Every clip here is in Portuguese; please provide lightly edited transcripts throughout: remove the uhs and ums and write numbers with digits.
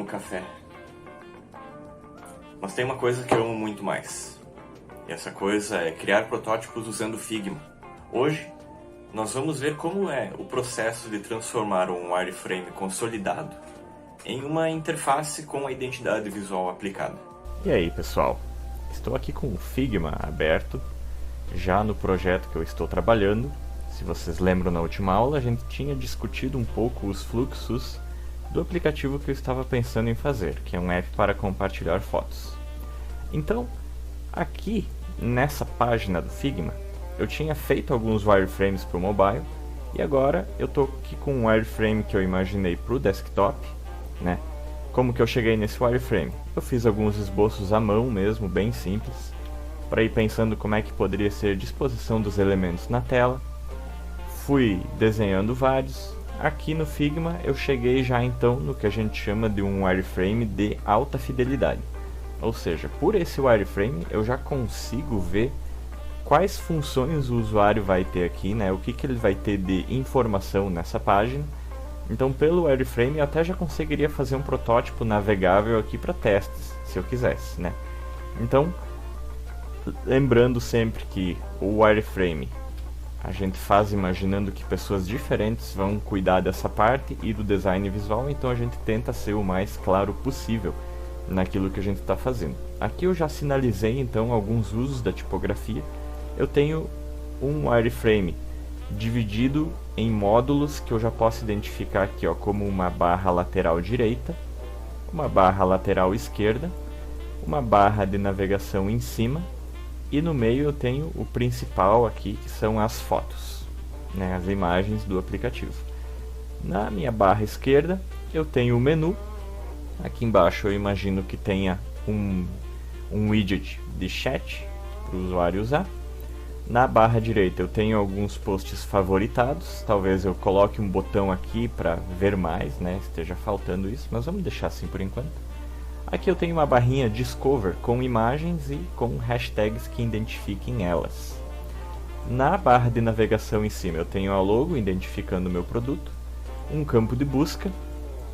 café. Mas tem uma coisa que eu amo muito mais. E essa coisa é criar protótipos usando Figma. Hoje, nós vamos ver como é o processo de transformar um wireframe consolidado em uma interface com a identidade visual aplicada. E aí, pessoal? Estou aqui com o Figma aberto, já no projeto que eu estou trabalhando. Se vocês lembram, na última aula a gente tinha discutido um pouco os fluxos do aplicativo que eu estava pensando em fazer, que é um app para compartilhar fotos. Então, aqui nessa página do Figma, eu tinha feito alguns wireframes para o mobile, e agora eu estou aqui com um wireframe que eu imaginei para o desktop, né? Como que eu cheguei nesse wireframe? Eu fiz alguns esboços à mão mesmo, bem simples, para ir pensando como é que poderia ser a disposição dos elementos na tela. Fui desenhando vários. Aqui no Figma eu cheguei já então no que a gente chama de um wireframe de alta fidelidade. Ou seja, por esse wireframe eu já consigo ver quais funções o usuário vai ter aqui, né? O que ele vai ter de informação nessa página. Então pelo wireframe eu até já conseguiria fazer um protótipo navegável aqui para testes, se eu quisesse, né? Então, lembrando sempre que o wireframe a gente faz imaginando que pessoas diferentes vão cuidar dessa parte e do design visual, então a gente tenta ser o mais claro possível naquilo que a gente está fazendo. Aqui eu já sinalizei então alguns usos da tipografia. Eu tenho um wireframe dividido em módulos que eu já posso identificar aqui, ó, como uma barra lateral direita, uma barra lateral esquerda, uma barra de navegação em cima, e no meio eu tenho o principal aqui, que são as fotos, né, as imagens do aplicativo. Na minha barra esquerda eu tenho o menu. Aqui embaixo eu imagino que tenha um widget de chat para o usuário usar. Na barra direita eu tenho alguns posts favoritados. Talvez eu coloque um botão aqui para ver mais, né, esteja faltando isso, mas vamos deixar assim por enquanto. Aqui eu tenho uma barrinha Discover com imagens e com hashtags que identifiquem elas. Na barra de navegação em cima eu tenho a logo identificando o meu produto, um campo de busca,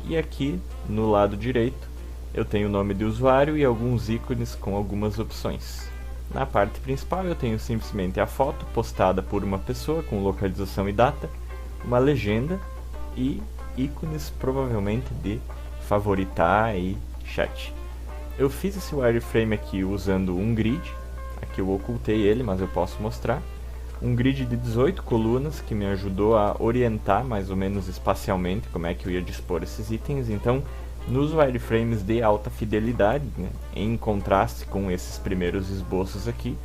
e aqui no lado direito eu tenho o nome de usuário e alguns ícones com algumas opções. Na parte principal eu tenho simplesmente a foto postada por uma pessoa com localização e data, uma legenda e ícones provavelmente de favoritar e chat. Eu fiz esse wireframe aqui usando um grid. Aqui eu ocultei ele, mas eu posso mostrar. Um grid de 18 colunas que me ajudou a orientar mais ou menos espacialmente como é que eu ia dispor esses itens. Então, nos wireframes de alta fidelidade, né, em contraste com esses primeiros esboços aqui,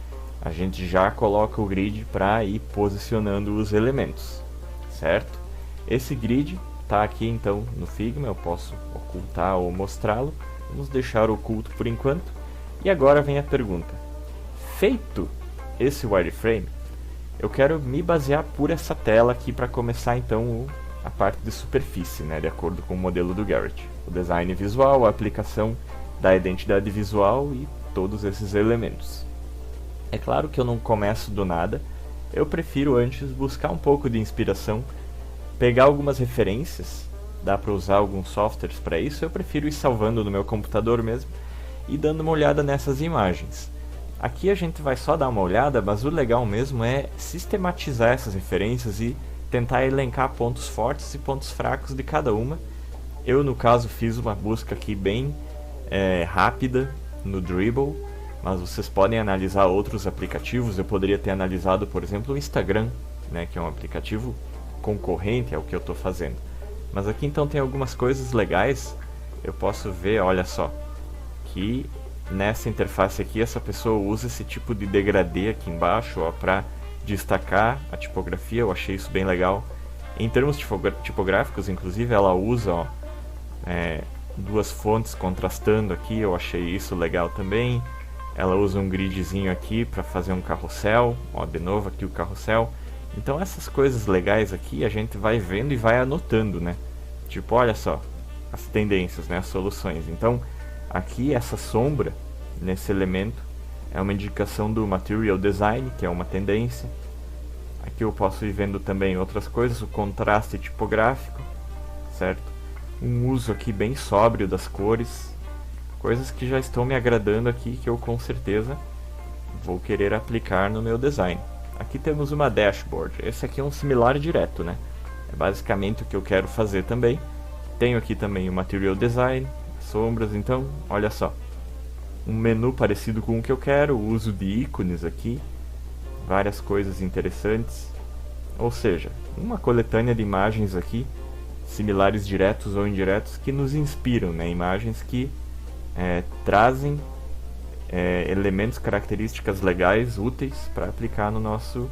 a gente já coloca o grid para ir posicionando os elementos, certo? Esse grid está aqui então no Figma, eu posso ocultar ou mostrá-lo. Vamos deixar oculto por enquanto. E agora vem a pergunta. Feito esse wireframe, eu quero me basear por essa tela aqui para começar então a parte de superfície, né, de acordo com o modelo do Garrett. O design visual, a aplicação da identidade visual e todos esses elementos. É claro que eu não começo do nada. Eu prefiro antes buscar um pouco de inspiração, pegar algumas referências. Dá para usar alguns softwares para isso. Eu prefiro ir salvando no meu computador mesmo e dando uma olhada nessas imagens. Aqui a gente vai só dar uma olhada, mas o legal mesmo é sistematizar essas referências e tentar elencar pontos fortes e pontos fracos de cada uma. Eu, no caso, fiz uma busca aqui bem rápida no Dribbble, mas vocês podem analisar outros aplicativos. Eu poderia ter analisado, por exemplo, o Instagram, né, que é um aplicativo concorrente ao que eu estou fazendo. Mas aqui então tem algumas coisas legais. Eu posso ver, olha só, que nessa interface aqui essa pessoa usa esse tipo de degradê aqui embaixo para destacar a tipografia. Eu achei isso bem legal. Em termos tipográficos, inclusive, ela usa duas fontes contrastando aqui. Eu achei isso legal também. Ela usa um gridzinho aqui para fazer um carrossel. Ó, de novo aqui o carrossel. Então essas coisas legais aqui a gente vai vendo e vai anotando, né? Tipo, olha só, as tendências, né? As soluções. Então, aqui essa sombra, nesse elemento, é uma indicação do Material Design, que é uma tendência. Aqui eu posso ir vendo também outras coisas, o contraste tipográfico, certo? um uso aqui bem sóbrio das cores, coisas que já estão me agradando aqui, que eu com certeza vou querer aplicar no meu design. Aqui temos uma dashboard, esse aqui é um similar direto, né? É basicamente o que eu quero fazer também. Tenho aqui também o Material Design, sombras, então, olha só. Um menu parecido com o que eu quero, o uso de ícones aqui, várias coisas interessantes. Ou seja, uma coletânea de imagens aqui, similares diretos ou indiretos, que nos inspiram, né? Imagens que trazem elementos, características legais, úteis para aplicar no nosso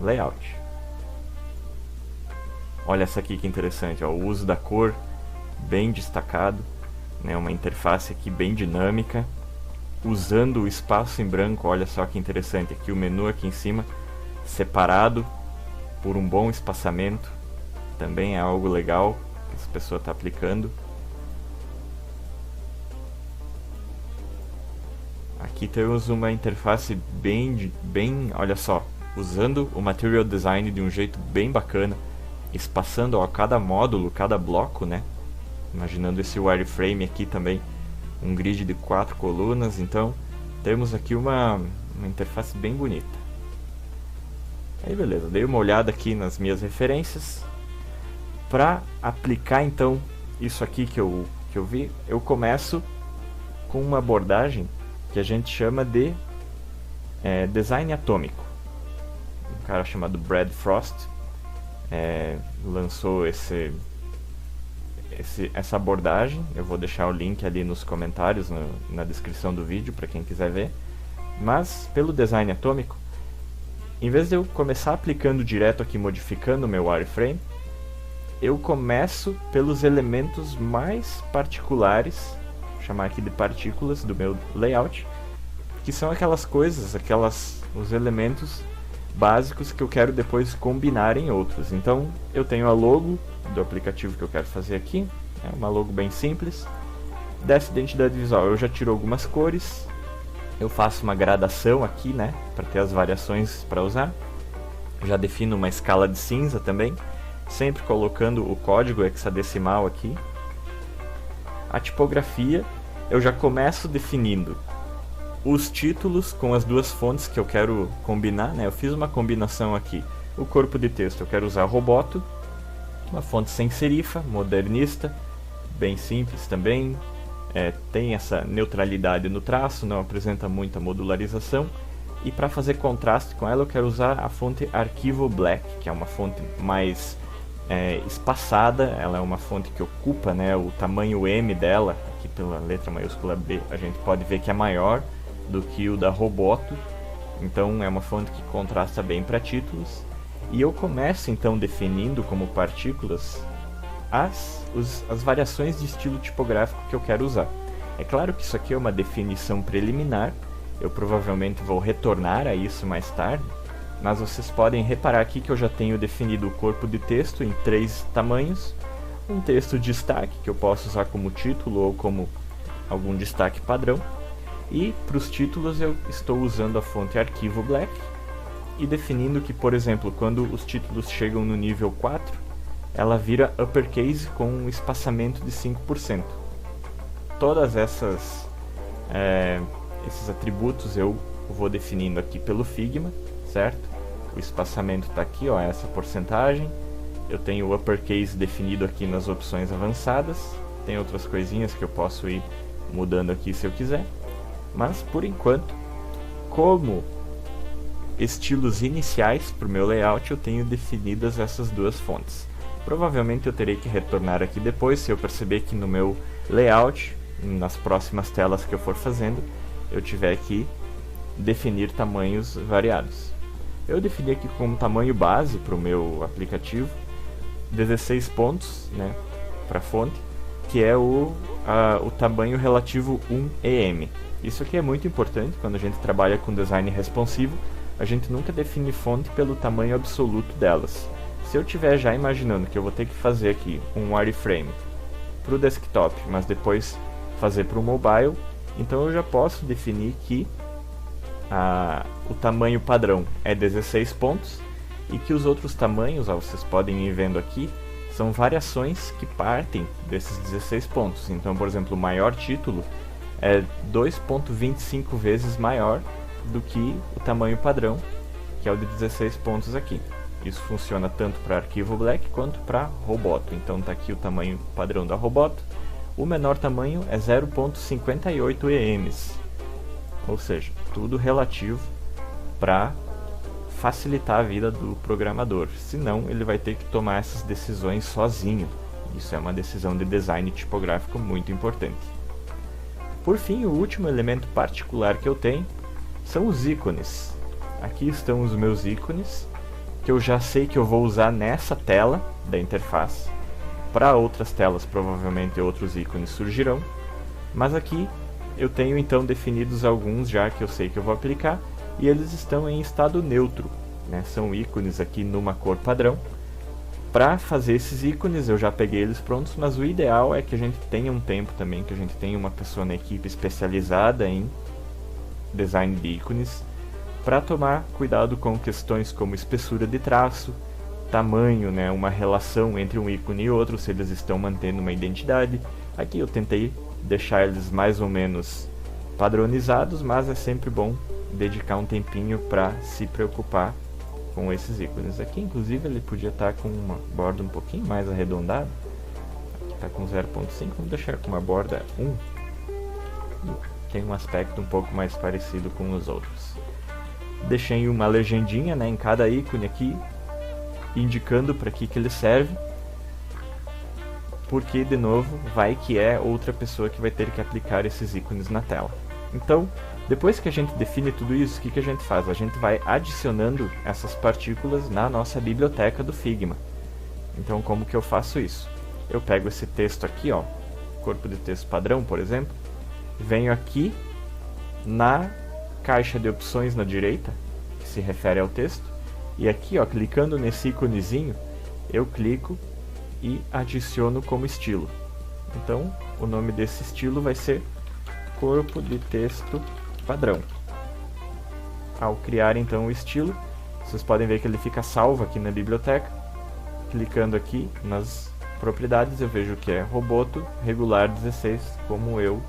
layout. Olha essa aqui que interessante, ó, o uso da cor bem destacado, né? Uma interface aqui bem dinâmica, usando o espaço em branco. Olha só que interessante, aqui o menu aqui em cima, separado por um bom espaçamento, também é algo legal que essa pessoa está aplicando. Aqui temos uma interface bem, olha só, usando o Material Design de um jeito bem bacana, espaçando, ó, cada módulo, cada bloco, né? Imaginando esse wireframe aqui também, um grid de 4 colunas, então temos aqui uma interface bem bonita. Aí beleza, dei uma olhada aqui nas minhas referências. Para aplicar então isso aqui que eu vi, eu começo com uma abordagem que a gente chama de design atômico. Um cara chamado Brad Frost lançou essa abordagem. Eu vou deixar o link ali nos comentários, na descrição do vídeo, para quem quiser ver. Mas pelo design atômico, em vez de eu começar aplicando direto aqui, modificando o meu wireframe, eu começo pelos elementos mais particulares, vou chamar aqui de partículas, do meu layout, que são aquelas coisas, os elementos básicos que eu quero depois combinar em outros. Então eu tenho a logo do aplicativo que eu quero fazer aqui, é uma logo bem simples. Dessa identidade visual eu já tiro algumas cores, eu faço uma gradação aqui, né, para ter as variações para usar. Já defino uma escala de cinza também, sempre colocando o código hexadecimal aqui. A tipografia eu já começo definindo os títulos com as duas fontes que eu quero combinar, né? Eu fiz uma combinação aqui. O corpo de texto eu quero usar Roboto, uma fonte sem serifa, modernista, bem simples também. Tem essa neutralidade no traço, não apresenta muita modularização. E para fazer contraste com ela eu quero usar a fonte Arquivo Black, que é uma fonte mais espaçada. Ela é uma fonte que ocupa, né, o tamanho M dela. Aqui pela letra maiúscula B a gente pode ver que é maior do que o da Roboto, então é uma fonte que contrasta bem para títulos. E eu começo então definindo como partículas as variações de estilo tipográfico que eu quero usar. É claro que isso aqui é uma definição preliminar, eu provavelmente vou retornar a isso mais tarde, mas vocês podem reparar aqui que eu já tenho definido o corpo de texto em 3 tamanhos, um texto de destaque que eu posso usar como título ou como algum destaque padrão. E para os títulos eu estou usando a fonte Arquivo Black e definindo que, por exemplo, quando os títulos chegam no nível 4, ela vira uppercase com um espaçamento de 5%. Todas esses atributos eu vou definindo aqui pelo Figma, certo? O espaçamento está aqui, ó, essa porcentagem. Eu tenho o uppercase definido aqui nas opções avançadas. Tem outras coisinhas que eu posso ir mudando aqui se eu quiser. Mas por enquanto, como estilos iniciais para o meu layout, eu tenho definidas essas duas fontes. Provavelmente eu terei que retornar aqui depois, se eu perceber que no meu layout, nas próximas telas que eu for fazendo, eu tiver que definir tamanhos variados. Eu defini aqui como tamanho base para o meu aplicativo 16 pontos, né, para a fonte, que é o tamanho relativo 1em. Isso aqui é muito importante quando a gente trabalha com design responsivo. A gente nunca define fonte pelo tamanho absoluto delas. Se eu estiver já imaginando que eu vou ter que fazer aqui um wireframe para o desktop, mas depois fazer para o mobile, então eu já posso definir que o tamanho padrão é 16 pontos e que os outros tamanhos, vocês podem ir vendo aqui, são variações que partem desses 16 pontos. Então, por exemplo, o maior título é 2,25 vezes maior do que o tamanho padrão, que é o de 16 pontos aqui. Isso funciona tanto para arquivo Black quanto para Roboto. Então está aqui o tamanho padrão da Roboto. O menor tamanho é 0,58 EMs, ou seja, tudo relativo para facilitar a vida do programador. Senão ele vai ter que tomar essas decisões sozinho. Isso é uma decisão de design tipográfico muito importante. Por fim, o último elemento particular que eu tenho são os ícones. Aqui estão os meus ícones, que eu já sei que eu vou usar nessa tela da interface. Para outras telas, provavelmente outros ícones surgirão, mas aqui eu tenho então definidos alguns já que eu sei que eu vou aplicar, e eles estão em estado neutro, né? São ícones aqui numa cor padrão. Para fazer esses ícones eu já peguei eles prontos, mas o ideal é que a gente tenha um tempo também, que a gente tenha uma pessoa na equipe especializada em design de ícones, para tomar cuidado com questões como espessura de traço, tamanho, né, uma relação entre um ícone e outro, se eles estão mantendo uma identidade. Aqui eu tentei deixar eles mais ou menos padronizados, mas é sempre bom dedicar um tempinho para se preocupar com esses ícones. Aqui inclusive ele podia estar com uma borda um pouquinho mais arredondada. Aqui está com 0.5, vamos deixar com uma borda 1. Tem um aspecto um pouco mais parecido com os outros. Deixei uma legendinha, né, em cada ícone aqui, indicando para que ele serve, porque de novo vai que é outra pessoa que vai ter que aplicar esses ícones na tela. Então, depois que a gente define tudo isso, o que a gente faz? A gente vai adicionando essas partículas na nossa biblioteca do Figma. Então, como que eu faço isso? Eu pego esse texto aqui, ó, corpo de texto padrão, por exemplo, venho aqui na caixa de opções na direita, que se refere ao texto, e aqui, ó, clicando nesse íconezinho, eu clico e adiciono como estilo. Então, o nome desse estilo vai ser corpo de texto padrão. Ao criar então o estilo, vocês podem ver que ele fica salvo aqui na biblioteca. Clicando aqui nas propriedades, eu vejo que é Roboto regular 16, como eu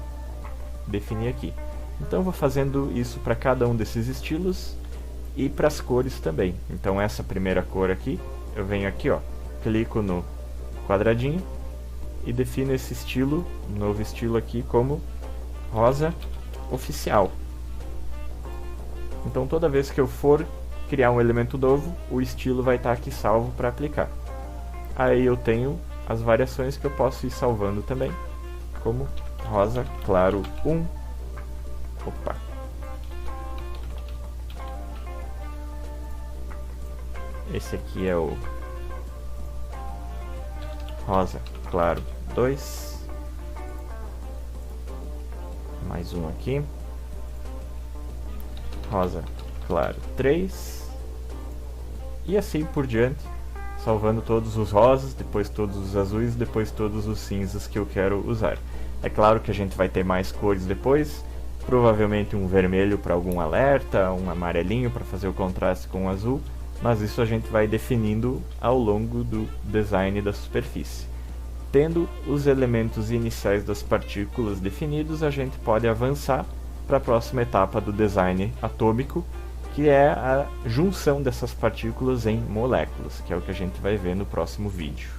defini aqui. Então eu vou fazendo isso para cada um desses estilos e para as cores também. Então essa primeira cor aqui, eu venho aqui, ó, clico no quadradinho e defino esse estilo, novo estilo aqui, como rosa oficial. Então toda vez que eu for criar um elemento novo, o estilo vai estar aqui salvo para aplicar. Aí eu tenho as variações que eu posso ir salvando também, como rosa claro 1. Opa! Esse aqui é o rosa claro 2. Mais um aqui. Rosa claro 3. E assim por diante, salvando todos os rosas, depois todos os azuis, depois todos os cinzas que eu quero usar. É claro que a gente vai ter mais cores depois, provavelmente um vermelho para algum alerta, um amarelinho para fazer o contraste com o azul, mas isso a gente vai definindo ao longo do design da superfície. Tendo os elementos iniciais das partículas definidos, a gente pode avançar para a próxima etapa do design atômico, que é a junção dessas partículas em moléculas, que é o que a gente vai ver no próximo vídeo.